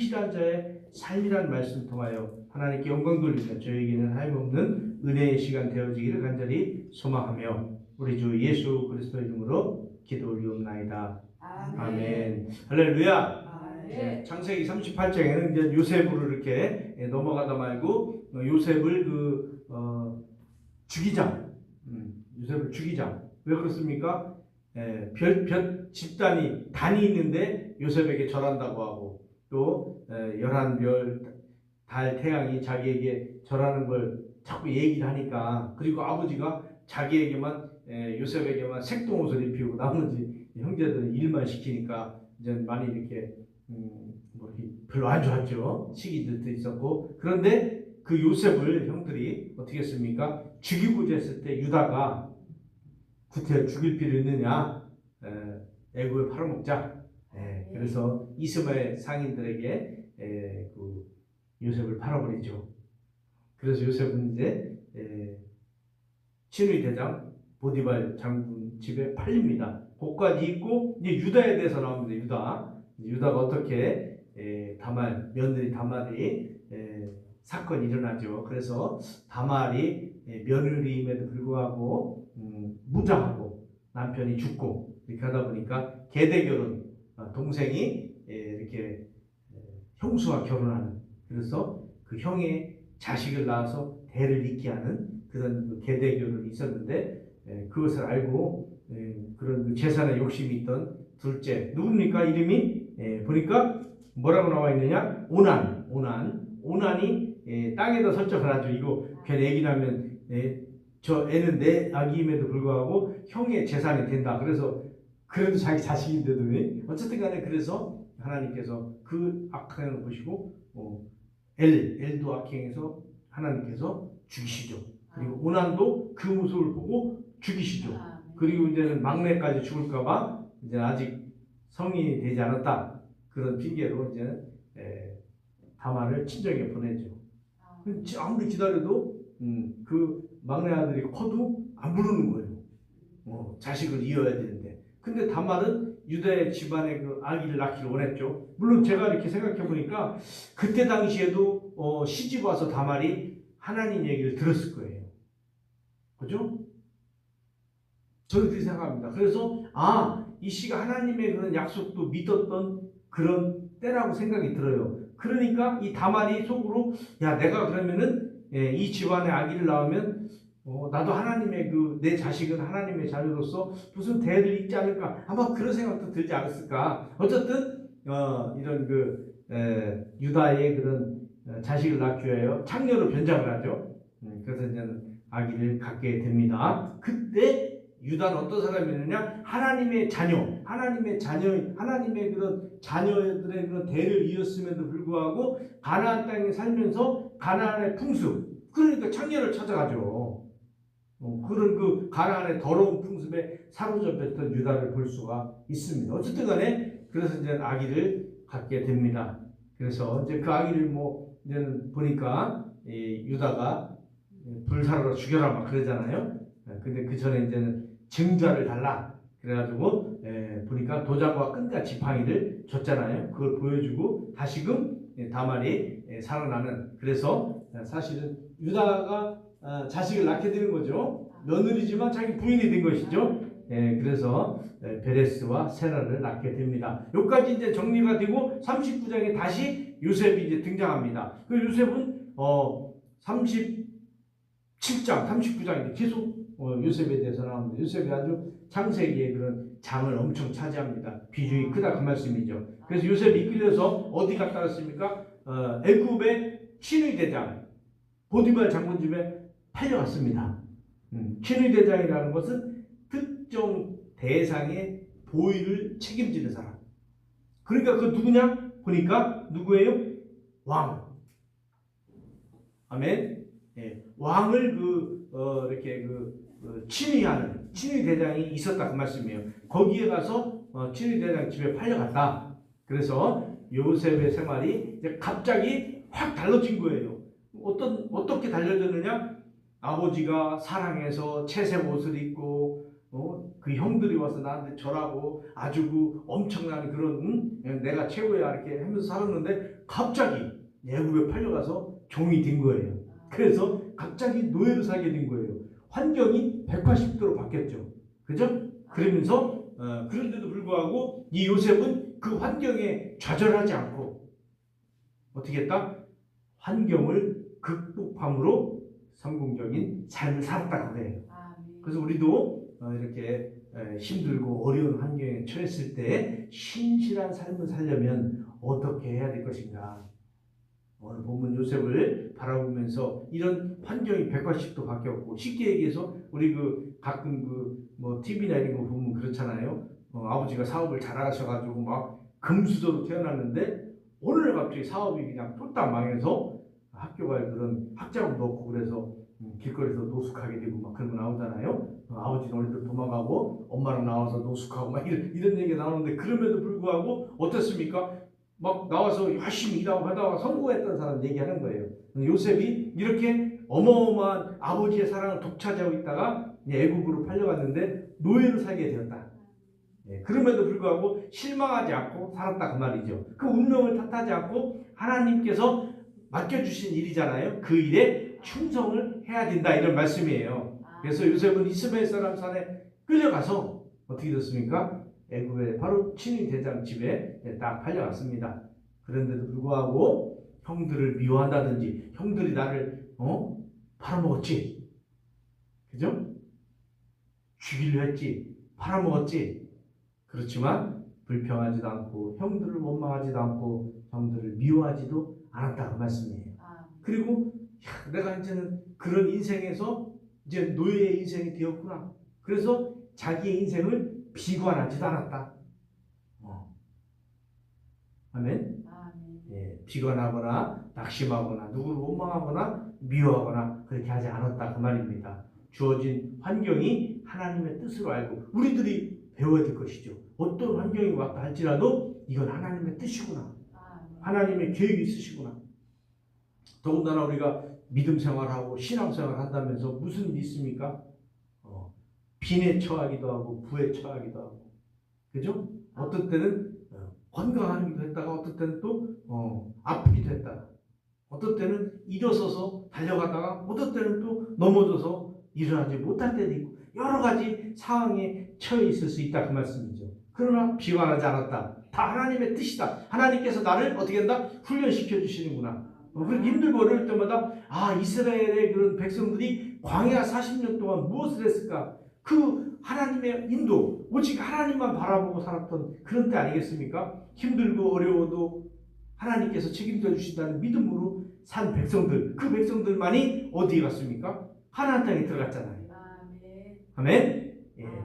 불신한 자의 삶이란 말씀 통하여 하나님께 영광 돌리며 저에게는 하염없는 은혜의 시간 되어지기를 간절히 소망하며 우리 주 예수 그리스도 이름으로 기도 올리옵나이다. 아멘. 할렐루야. 창세기 38장에는 이제 요셉으로 이렇게 넘어가다 말고 요셉을 죽이자. 요셉을 죽이자. 왜 그렇습니까? 단이 있는데 요셉에게 절한다고 하고 또 11별, 달, 태양이 자기에게 절하는 걸 자꾸 얘기를 하니까 그리고 아버지가 자기에게만 요셉에게만 색동옷을 입히고 나머지 형제들은 일만 시키니까 이제 많이 이렇게 별로 안 좋았죠. 시기들도 있었고 그런데 그 요셉을 형들이 어떻게 했습니까? 죽이고자 했을 때 유다가 구태여 죽일 필요 있느냐? 애굽에 팔아먹자. 그래서 이스마엘 상인들에게 그 요셉을 팔아버리죠. 그래서 요셉은 이제 친위 대장 보디발 장군 집에 팔립니다. 그까지 있고 이제 유다에 대해서 나옵니다. 유다가 어떻게 다말 며느리 다말이 사건이 일어나죠. 그래서 다말이 며느리임에도 불구하고 무장하고 남편이 죽고 이렇게 하다 보니까 계대 결혼, 동생이 이렇게 형수와 결혼하는, 그래서 그 형의 자식을 낳아서 대를 잇게 하는 그런 계대 결혼이 있었는데 그것을 알고 그런 그 재산에 욕심이 있던 둘째 누굽니까? 이름이 보니까 뭐라고 나와 있느냐? 오난이 땅에다 설정을 하죠. 이거 괜히 애기 나면 저 애는 내 아기임에도 불구하고 형의 재산이 된다. 그래서 그래도 자기 자식인데도 어쨌든 간에 그래서 하나님께서 그 악행을 보시고 엘도 악행에서 하나님께서 죽이시죠. 그리고 오난도 그 모습을 보고 죽이시죠. 그리고 이제는 막내까지 죽을까봐 이제 아직 성인이 되지 않았다. 그런 핑계로 이제 다말을 친정에 보내죠. 아무리 기다려도 그 막내 아들이 커도 안 부르는 거예요. 자식을 이어야 되는데. 근데 다말은 유다의 집안에 그 아기를 낳기를 원했죠. 물론 제가 이렇게 생각해 보니까 그때 당시에도 시집 와서 다말이 하나님 얘기를 들었을 거예요. 그죠? 저는 그렇게 생각합니다. 그래서 이 씨가 하나님의 그런 약속도 믿었던 그런 때라고 생각이 들어요. 그러니까 이 다말이 속으로 내가 그러면은 이 집안에 아기를 낳으면 나도 하나님의 내 자식은 하나님의 자녀로서 무슨 대를 잇지 않을까, 아마 그런 생각도 들지 않았을까. 어쨌든 이런 유다의 그런 자식을 낳기 위하여 창녀로 변장을 하죠. 그래서 이제 아기를 갖게 됩니다. 그때 유다는 어떤 사람이느냐? 하나님의 그런 자녀들의 그런 대를 이었음에도 불구하고 가나안 땅에 살면서 가나안의 풍습, 그러니까 창녀를 찾아가죠. 그런 그 가나안의 더러운 풍습에 사로잡혔던 유다를 볼 수가 있습니다. 어쨌든 간에 그래서 이제 아기를 갖게 됩니다. 그래서 이제 그 아기를 이제는 보니까 유다가 불사르러 죽여라 막 그러잖아요. 근데 그 전에 이제는 증자를 달라 그래가지고 보니까 도장과 끈과 지팡이를 줬잖아요. 그걸 보여주고 다시금 다말이 살아나는, 그래서 사실은 유다가 자식을 낳게 되는 거죠. 며느리지만 자기 부인이 된 것이죠. 그래서 베레스와 세라를 낳게 됩니다. 여기까지 이제 정리가 되고 39장에 다시 요셉이 이제 등장합니다. 그 요셉은 37장, 39장인데 계속 요셉에 대해서 나옵니다. 요셉이 아주 창세기의 그런 장을 엄청 차지합니다. 비중이 크다 그 말씀이죠. 그래서 요셉이 이끌려서 어디 갔다 왔습니까? 애굽의 친위 대장 보디발 장군 집에 팔려갔습니다. 친위 대장이라는 것은 특정 대상의 보위를 책임지는 사람. 그러니까 그 누구냐? 보니까 누구예요? 왕. 아멘. 왕을 이렇게 친위하는 친위 대장이 있었다 그 말씀이에요. 거기에 가서 친위 대장 집에 팔려갔다. 그래서 요셉의 생활이 이제 갑자기 확 달라진 거예요. 어떻게 달라졌느냐? 아버지가 사랑해서 채색 옷을 입고 그 형들이 와서 나한테 절하고 아주 그 엄청난 그런 내가 최고야 이렇게 하면서 살았는데 갑자기 애굽에 팔려가서 종이 된 거예요. 그래서 갑자기 노예로 살게 된 거예요. 환경이 180도로 바뀌었죠. 그죠? 그러면서 그런데도 불구하고 이 요셉은 그 환경에 좌절하지 않고 어떻게 했다? 환경을 극복함으로 성공적인 삶을 살았다 그래요. 그래서 우리도 이렇게 힘들고 어려운 환경에 처했을 때 신실한 삶을 살려면 어떻게 해야 될 것인가? 오늘 본문 요셉을 바라보면서 이런 환경이 180도 바뀌었고 쉽게 얘기해서 우리 가끔 뭐 TV나 이런 거 보면 그렇잖아요. 아버지가 사업을 잘하셔가지고 막 금수저로 태어났는데 오늘 갑자기 사업이 그냥 뚝딱 망해서 학교가 그런 학자금 넣고 그래서 길거리에서 노숙하게 되고 막 그런 거 나오잖아요. 아버지는 어디로 도망가고 엄마랑 나와서 노숙하고 막 이런 얘기가 나오는데 그럼에도 불구하고 어떻습니까? 막 나와서 열심히 일하고 하다가 성공했던 사람 얘기하는 거예요. 요셉이 이렇게 어마어마한 아버지의 사랑을 독차지하고 있다가 애굽으로 팔려갔는데 노예로 살게 되었다. 그럼에도 불구하고 실망하지 않고 살았다 그 말이죠. 그 운명을 탓하지 않고 하나님께서 맡겨주신 일이잖아요. 그 일에 충성을 해야 된다 이런 말씀이에요. 그래서 요셉은 이스마엘 사람 산에 끌려가서 어떻게 됐습니까? 애굽의 바로 친위 대장 집에 딱 팔려갔습니다. 그런데도 불구하고 형들을 미워한다든지 형들이 나를 팔아먹었지, 그죠? 죽이려 했지, 팔아먹었지. 그렇지만 불평하지도 않고 형들을 원망하지도 않고 형들을 미워하지도 않았다 그 말씀이에요. 그리고 내가 이제는 그런 인생에서 이제 노예의 인생이 되었구나. 그래서 자기의 인생을 비관하지도 않았다. 아멘. 비관하거나 낙심하거나 누구를 원망하거나 미워하거나 그렇게 하지 않았다 그 말입니다. 주어진 환경이 하나님의 뜻으로 알고 우리들이 배워야 될 것이죠. 어떤 환경이 왔다 할지라도 이건 하나님의 뜻이구나. 하나님의 계획이 있으시구나. 더군다나 우리가 믿음 생활하고 신앙 생활 한다면서 무슨 일이 있습니까? 빈에 처하기도 하고 부에 처하기도 하고, 그죠? 어떤 때는 건강하기도 했다가 어떤 때는 또 아프기도 했다가 어떤 때는 일어서서 달려가다가 어떤 때는 또 넘어져서 일어나지 못할 때도 있고 여러 가지 상황에 처해 있을 수 있다 그 말씀이죠. 그러나 비관하지 않았다. 다 하나님의 뜻이다. 하나님께서 나를 어떻게 한다? 훈련시켜 주시는구나. 그렇게 힘들고 어려울 때마다 이스라엘의 그런 백성들이 광야 40년 동안 무엇을 했을까? 그 하나님의 인도, 오직 하나님만 바라보고 살았던 그런 때 아니겠습니까? 힘들고 어려워도 하나님께서 책임져 주신다는 믿음으로 산 백성들, 그 백성들만이 어디에 갔습니까? 하나님 땅에 들어갔잖아요. 아멘.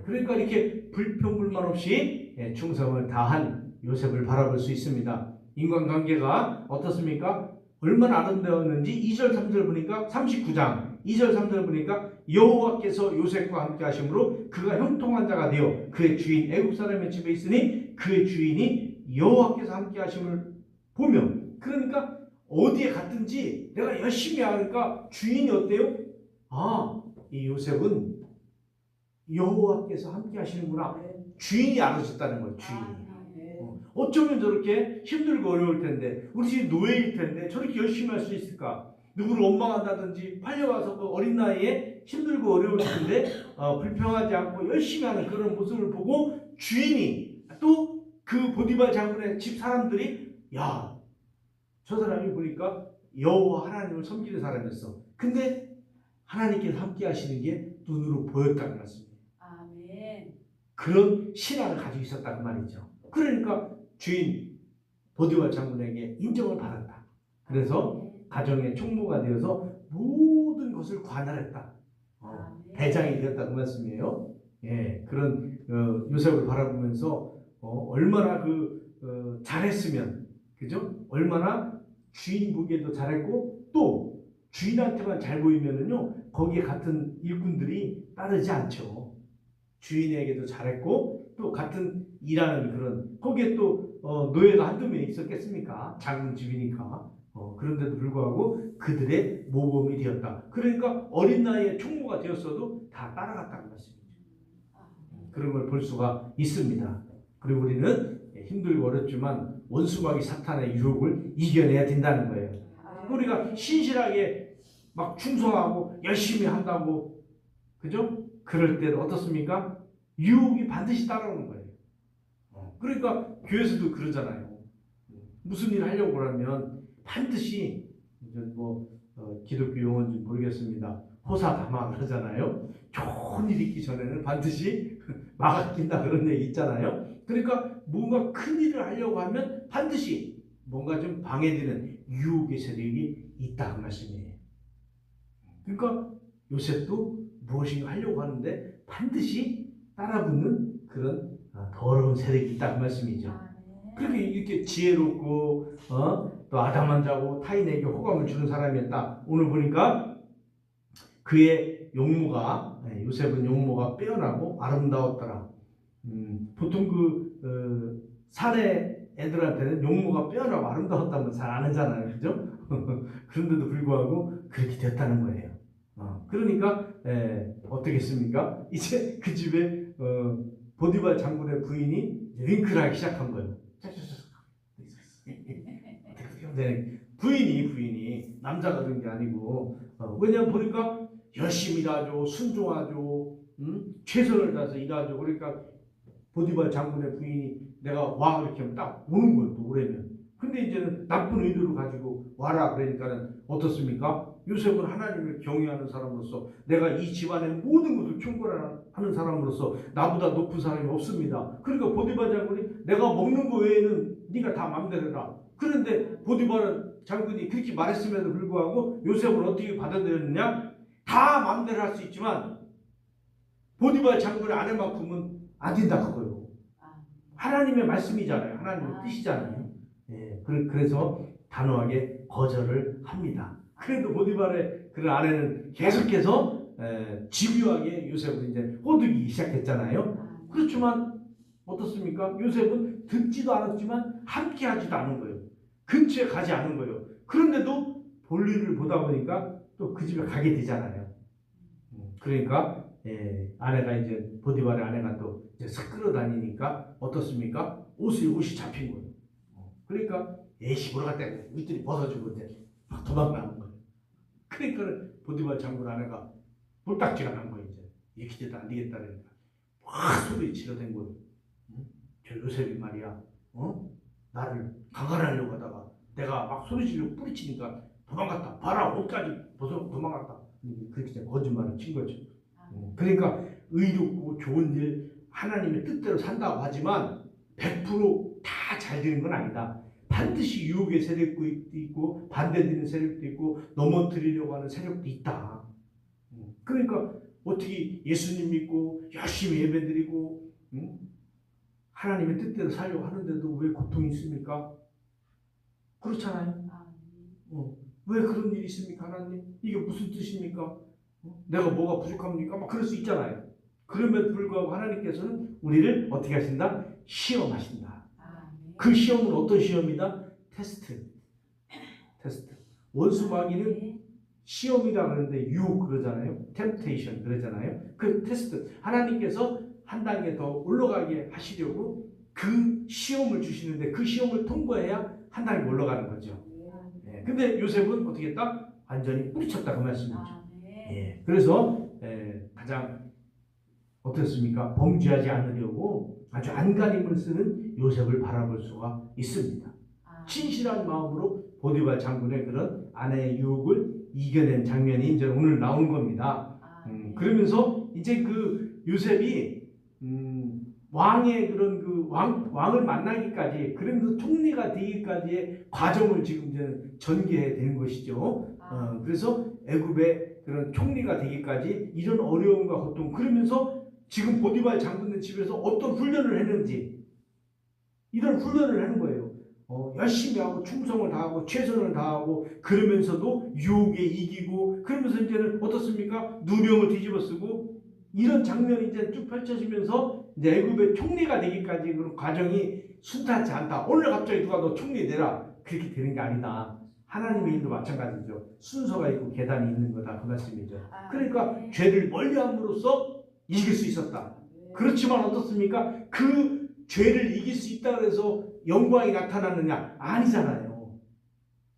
그러니까 이렇게 불평불만 없이 충성을 다한 요셉을 바라볼 수 있습니다. 인간관계가 어떻습니까? 얼마나 아름다웠는지 2절 3절 보니까 39장 2절 3절 보니까 여호와께서 요셉과 함께 하심으로 그가 형통한 자가 되어 그의 주인 애굽 사람의 집에 있으니 그의 주인이 여호와께서 함께 하심을 보며, 그러니까 어디에 갔든지 내가 열심히 하니까 주인이 어때요? 이 요셉은 여호와께서 함께 하시는구나. 주인이 알아줬다는 거예요. 주인이. 어쩌면 저렇게 힘들고 어려울 텐데 우리 집 노예일 텐데 저렇게 열심히 할 수 있을까? 누구를 원망한다든지 팔려와서 그 어린 나이에 힘들고 어려울 텐데 불평하지 않고 열심히 하는 그런 모습을 보고 주인이 또 그 보디발 장군의 집 사람들이 저 사람이 보니까 여호와 하나님을 섬기는 사람이었어. 근데 하나님께서 함께 하시는 게 눈으로 보였다는 말씀이에요. 아멘. 그런 신앙을 가지고 있었단 말이죠. 그러니까 주인 보디발 장군에게 인정을 받았다. 그래서 가정의 총무가 되어서 모든 것을 관할했다. 대장이 되었다 그 말씀이에요. 그런 요셉을 바라보면서 얼마나 잘했으면, 그죠? 얼마나 주인 보기에도 잘했고 또 주인한테만 잘 보이면은요 거기에 같은 일꾼들이 따르지 않죠. 주인에게도 잘했고 또 같은 일하는 그런 거기에 또 노예가 한두 명 있었겠습니까? 작은 집이니까. 그런데도 불구하고 그들의 모범이 되었다. 그러니까 어린 나이에 총무가 되었어도 다 따라갔다는 말씀이죠. 그런 걸 볼 수가 있습니다. 그리고 우리는 힘들고 어렵지만 원수마귀 사탄의 유혹을 이겨내야 된다는 거예요. 우리가 신실하게 막 충성하고 열심히 한다고, 그죠? 그럴 때는 어떻습니까? 유혹이 반드시 따라오는 거예요. 그러니까 교회에서도 그러잖아요. 무슨 일 하려고 하면 반드시 기독교 용어인지 모르겠습니다. 호사다마 그러잖아요. 좋은 일 있기 전에는 반드시 막아 낀다 그런 얘기 있잖아요. 그러니까 뭔가 큰 일을 하려고 하면 반드시 뭔가 좀 방해되는 유혹의 세력이 있다 그 말씀이에요. 그러니까 요셉도 무엇인가 하려고 하는데 반드시 따라붙는 그런 더러운 세력이 있다 그 말씀이죠. 그렇게 이렇게 지혜롭고 또 아담한자고 타인에게 호감을 주는 사람이었다. 오늘 보니까 그의 용모가, 요셉은 용모가 빼어나고 아름다웠더라. 보통 사내 애들한테는 용모가 빼어나고 아름다웠다면 잘 안 하잖아요, 그죠? 그런데도 불구하고 그렇게 됐다는 거예요. 그러니까 어떻겠습니까? 이제 그 집에 보디발 장군의 부인이 윙크를 하기 시작한 거예요. 부인이 남자가 그런 게 아니고, 왜냐면 보니까 열심히 일하죠, 순종하죠, 최선을 다해서 일하죠. 그러니까 보디발 장군의 부인이 내가 와 이렇게 하면 딱 오는 거예요. 또 오래면. 근데 이제는 나쁜 의도를 가지고 와라 그러니까는 어떻습니까? 요셉은 하나님을 경외하는 사람으로서, 내가 이 집안의 모든 것을 총괄하는 사람으로서 나보다 높은 사람이 없습니다. 그러니까 보디발 장군이 내가 먹는 거 외에는 네가 다 마음대로 해라. 그런데 보디발 장군이 그렇게 말했음에도 불구하고 요셉을 어떻게 받아들였느냐? 다 마음대로 할 수 있지만 보디발 장군의 아내만큼은 안 된다 그거예요. 하나님의 말씀이잖아요. 하나님의 뜻이잖아요. 그래서 단호하게 거절을 합니다. 그래도 보디발의 그런 아내는 계속해서 집요하게 요셉을 이제 꼬드기기 시작했잖아요. 그렇지만 어떻습니까? 요셉은 듣지도 않았지만 함께하지도 않은 거예요. 근처에 가지 않은 거예요. 그런데도 볼일을 보다 보니까 또 그 집에 가게 되잖아요. 그러니까 아내가 이제 보디발의 아내가 또 이제 싹 끌어다니니까 어떻습니까? 옷이 잡힌 거예요. 그러니까 애시 보러 갈 때 윗들이 벗어지고 이제 막 도망가는 거예요. 그러니까 보디발 장군 아내가 불딱지가 난 거예요. 이제 이렇게 돼도 안 되겠다 그러니까 막 소리 지르던 거예요. 저 요셉이 말이야, 나를 강간하려고 하다가 내가 막 소리 지르고 뿌리치니까 도망갔다. 봐라, 옷까지 벗어 도망갔다. 그렇게 거짓말을 친 거죠. 그러니까 의롭고 좋은 일, 하나님의 뜻대로 산다고 하지만 100%다 잘 되는 건 아니다. 반드시 유혹의 세력도 있고 반대되는 세력도 있고 넘어뜨리려고 하는 세력도 있다. 그러니까 어떻게 예수님 믿고 열심히 예배드리고 하나님의 뜻대로 살려고 하는데도 왜 고통이 있습니까? 그렇잖아요. 왜 그런 일이 있습니까? 하나님 이게 무슨 뜻입니까? 내가 뭐가 부족합니까? 막 그럴 수 있잖아요. 그럼에도 불구하고 하나님께서는 우리를 어떻게 하신다? 시험하신다. 그 시험은 어떤 시험이다? 테스트. 원수 마귀는 시험이라 그러는데 유혹 그러잖아요. 템프테이션 그러잖아요. 그 테스트. 하나님께서 한 단계 더 올라가게 하시려고 그 시험을 주시는데 그 시험을 통과해야 한 단계 올라가는 거죠. 근데 요셉은 어떻게 했다? 완전히 뿌리쳤다 그 말씀이죠. 그래서 가장 어떻습니까? 범죄하지 않으려고 아주 안간힘을 쓰는 요셉을 바라볼 수가 있습니다. 신실한 마음으로 보디발 장군의 그런 아내의 유혹을 이겨낸 장면이 이제 오늘 나온 겁니다. 그러면서 이제 그 요셉이 왕의 그런 그 왕을 만나기까지, 그러면서 총리가 되기까지의 과정을 지금 이제 전개해야 되는 것이죠. 그래서 애굽의 그런 총리가 되기까지 이런 어려움과 고통, 그러면서 지금 보디발 장군의 집에서 어떤 훈련을 했는지 이런 훈련을 하는 거예요. 열심히 하고 충성을 다하고 최선을 다하고 그러면서도 유혹에 이기고, 그러면서 이제는 어떻습니까? 누명을 뒤집어 쓰고 이런 장면이 이제 쭉 펼쳐지면서 이제 애굽의 총리가 되기까지 그런 과정이 순탄치 않다. 오늘 갑자기 누가 너 총리 되라 그렇게 되는 게 아니다. 하나님의 일도 마찬가지죠. 순서가 있고 계단이 있는 거다 그 말씀이죠. 그러니까 죄를 멀리함으로써 이길 수 있었다. 그렇지만 어떻습니까? 그 죄를 이길 수 있다 그래서 영광이 나타나느냐? 아니잖아요.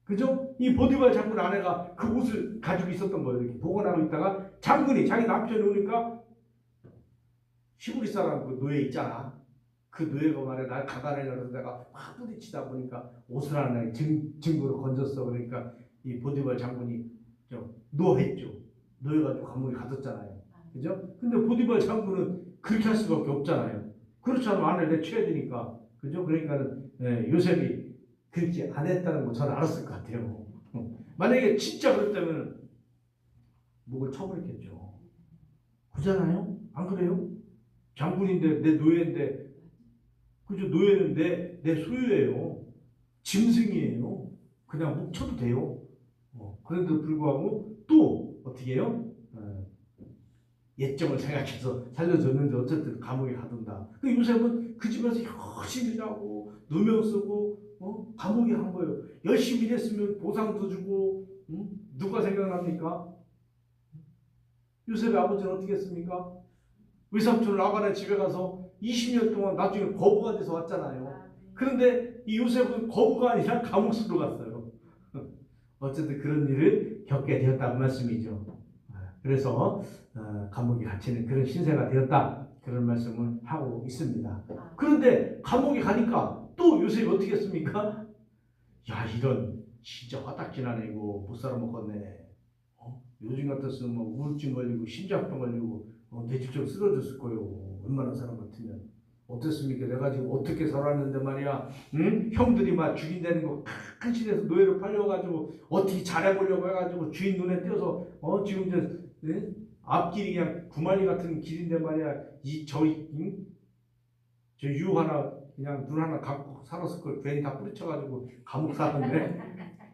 그죠? 이 보디발 장군 아내가 그 옷을 가지고 있었던 거예요. 이렇게 보관하고 있다가 장군이 자기 남편이 오니까 시부리 사람 그 노예 있잖아. 그 노예가 말해 날 가가내려서 내가 막 부딪히다 보니까 옷을 하나 증거로 건졌어. 그러니까 이 보디발 장군이 좀 노했죠. 노예가지고 감옥에 가뒀잖아요. 그죠? 근데 보디발 장군은 그렇게 할 수밖에 없잖아요. 그렇지 않으면 아내를 내쳐야 되니까. 그죠? 그러니까는 요셉이 그렇게 안 했다는 거 저는 알았을 것 같아요. 만약에 진짜 그랬다면 목을 쳐버렸겠죠. 그잖아요? 안 그래요? 장군인데 내 노예인데, 그죠? 노예는 내 소유예요. 짐승이에요. 그냥 묵 쳐도 돼요. 그런데도 불구하고 또 어떻게 해요? 예정을 생각해서 살려줬는데 어쨌든 감옥에 가둔다. 그 요셉은 그 집에서 열심히 일하고 누명 쓰고 감옥에 간 거예요. 열심히 일했으면 보상도 주고 누가 생각납니까? 요셉의 아버지는 어떻게 했습니까? 외삼촌 라반의 집에 가서 20년 동안 나중에 거부가 돼서 왔잖아요. 그런데 이 요셉은 거부가 아니라 감옥으로 갔어요. 어쨌든 그런 일을 겪게 되었다는 말씀이죠. 그래서 감옥에 갇히는 그런 신세가 되었다. 그런 말씀을 하고 있습니다. 그런데 감옥에 가니까 또 요셉이 어떻게 했습니까? 야, 이런 진짜 화딱지나 내고 못 살아먹었네. 요즘 같았으면 뭐 우울증 걸리고 심장병 걸리고 내 집처럼 쓰러졌을 거예요. 얼마나 사람 같으면. 어땠습니까? 내가 지금 어떻게 살았는데 말이야. 응? 형들이 막 죽인다는 거 큰 시대에서 노예로 팔려가지고 어떻게 잘해보려고 해가지고 주인 눈에 띄어서 지금 이제 앞길이 그냥 구만리 같은 길인데 말이야. 저 유 하나 그냥 눈 하나 감고 살았을 걸 괜히 다 뿌리쳐가지고 감옥 사는데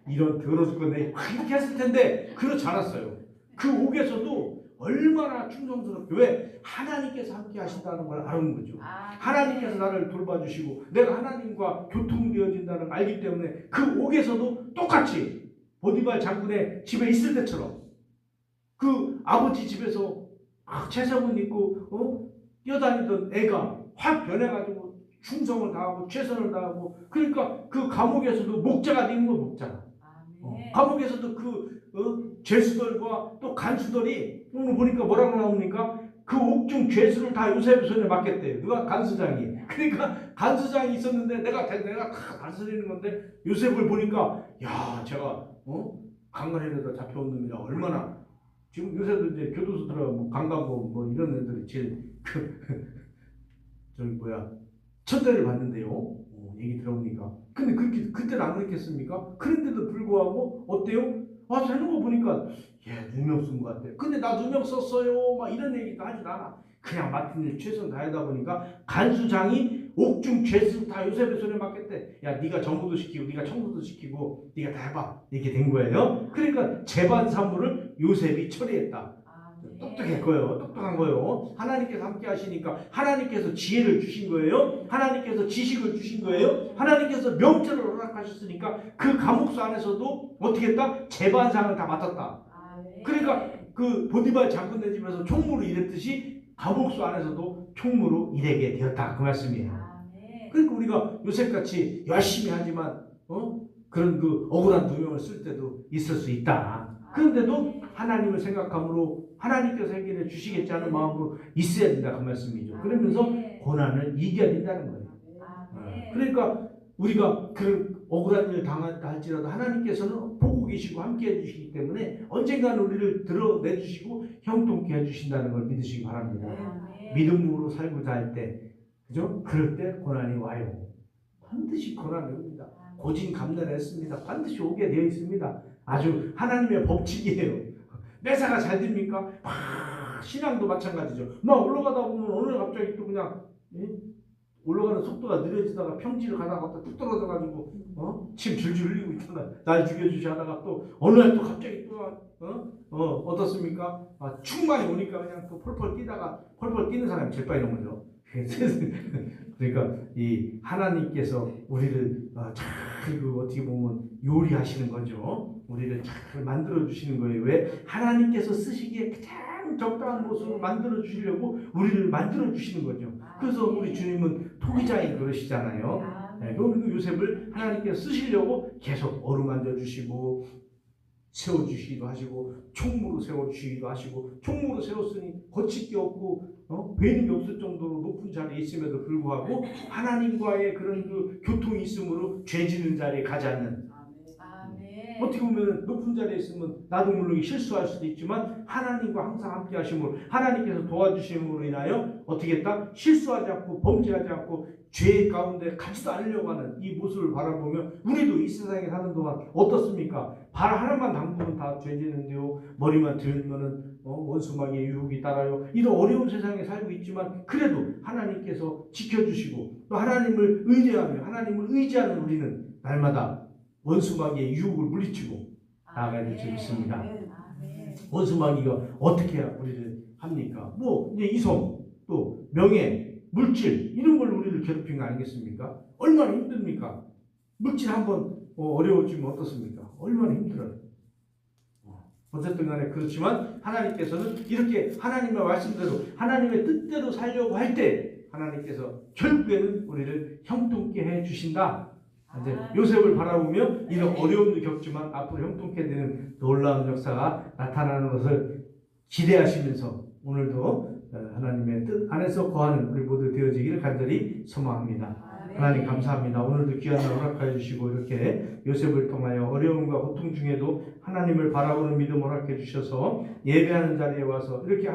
이런 더러울 건데 이렇게 했을 텐데 그렇지 않았어요. 그 옥에서도 얼마나 충성스럽게, 왜? 하나님께서 함께 하신다는 걸 아는 거죠. 하나님께서 나를 돌봐주시고 내가 하나님과 교통되어진다는 걸 알기 때문에 그 옥에서도 똑같이 보디발 장군의 집에 있을 때처럼 그 아버지 집에서 채석은 있고 뛰어다니던 애가 확 변해가지고 충성을 다하고 최선을 다하고, 그러니까 그 감옥에서도 목자가 되는 거. 목자가 감옥에서도 죄수들과 또 간수들이 오늘 보니까 뭐라고 나옵니까? 그 옥중 죄수를 다 요셉의 손에 맡겼대요. 누가? 간수장이. 그러니까 간수장이 있었는데 내가 다 다스리는 건데 요셉을 보니까 야, 제가 강간에다 잡혀온 놈이라 얼마나, 지금 요새도 이제 교도소들하고 뭐 강간고 뭐 이런 애들이 제일 저기 천대를 받는데요. 얘기 들어보니까. 근데 그때는 안 그랬겠습니까? 그런데도 불구하고 어때요? 와서 하는 거 보니까 누명 쓴 것 같아. 근데 나 누명 썼어요. 막 이런 얘기도 하지도 않아. 그냥 맡은 일 최선 다하다 보니까 간수장이 옥중 죄수 다 요셉의 손에 맡겼대. 야, 네가 정부도 시키고 네가 청구도 시키고 네가 다 해봐. 이렇게 된 거예요. 그러니까 재반 사무를 요셉이 처리했다. 똑똑했고요. 똑똑한 거예요. 하나님께서 함께 하시니까 하나님께서 지혜를 주신 거예요. 하나님께서 지식을 주신 거예요. 하나님께서 명철을 허락하셨으니까 그 감옥소 안에서도 어떻게 했다? 재반상을 다 맡았다. 그러니까 그 보디발 장군네 집에서 총무로 일했듯이 감옥소 안에서도 총무로 일하게 되었다. 그 말씀이에요. 그러니까 우리가 요셉같이 열심히 하지만 그런 그 억울한 누명을 쓸 때도 있을 수 있다. 그런데도 하나님을 생각함으로 하나님께서 해결해 주시겠지 하는 마음으로 있어야 된다. 그 말씀이죠. 그러면서 고난을 이겨야 된다는 거예요. 그러니까 우리가 그런 억울한 일을 당한다 할지라도 하나님께서는 보고 계시고 함께 해주시기 때문에 언젠가는 우리를 드러내주시고 형통케 해주신다는 걸 믿으시기 바랍니다. 믿음으로 살고자 할 때, 그죠? 그럴 때 고난이 와요. 반드시 고난이 옵니다. 고진감래했습니다. 반드시 오게 되어 있습니다. 아주 하나님의 법칙이에요. 매사가 잘 됩니까? 신앙도 마찬가지죠. 막 올라가다 보면 어느 날 갑자기 또 그냥 올라가는 속도가 느려지다가 평지를 가다가 또 뚝 떨어져가지고 침 줄줄 흘리고 있다가 날 죽여주시 하다가 또 어느 날 또 갑자기 또 어떻습니까? 충만이 오니까 그냥 또 펄펄 뛰다가, 펄펄 뛰는 사람이 제일 빨리 넘어져. 그러니까 이 하나님께서 우리를 잘 어떻게 보면 요리하시는 거죠. 우리를 잘 만들어 주시는 거예요. 왜? 하나님께서 쓰시기에 가장 적당한 모습으로 만들어 주시려고 우리를 만들어 주시는 거죠. 그래서 우리 주님은 토기장에 그러시잖아요. 네, 그리고 요셉을 하나님께서 쓰시려고 계속 어루만져 주시고 세워주시기도 하시고 총무로 세워주시기도 하시고 총무로 세웠으니 거칠 게 없고 베는 게 없을 정도로 높은 자리에 있음에도 불구하고 하나님과의 그런 그 교통이 있으므로 죄 짓는 자리에 가지 않는 어떻게 보면 높은 자리에 있으면 나도 물론 실수할 수도 있지만 하나님과 항상 함께 하심으로 하나님께서 도와주심으로 인하여 어떻게 했다? 실수하지 않고 범죄하지 않고 죄 가운데 가지도 않으려고 하는 이 모습을 바라보며 우리도 이 세상에 사는 동안 어떻습니까? 발 하나만 담그면 다 죄지는데요. 머리만 들면은 원수마귀의 유혹이 따라요. 이런 어려운 세상에 살고 있지만 그래도 하나님께서 지켜주시고 또 하나님을 의뢰하며 하나님을 의지하는 우리는 날마다 원수마귀의 유혹을 물리치고 나아가야 될 줄 믿습니다. 원수마귀가 어떻게 우리를 합니까? 뭐 이제 이성, 또 명예, 물질 이런 걸로 우리를 괴롭힌 거 아니겠습니까? 얼마나 힘듭니까? 물질 한번 어려워지면 어떻습니까? 얼마나 힘들어요. 어쨌든 간에 그렇지만 하나님께서는 이렇게 하나님의 말씀대로 하나님의 뜻대로 살려고 할 때 하나님께서 결국에는 우리를 형통케 해주신다. 이제 요셉을 바라보며 이런 어려움도 겪지만 앞으로 형통케 되는 놀라운 역사가 나타나는 것을 기대하시면서 오늘도 하나님의 뜻 안에서 거하는 우리 모두 되어지기를 간절히 소망합니다. 하나님 감사합니다. 오늘도 귀한 날 허락하여 주시고 이렇게 요셉을 통하여 어려움과 고통 중에도 하나님을 바라보는 믿음 허락해 주셔서 예배하는 자리에 와서 이렇게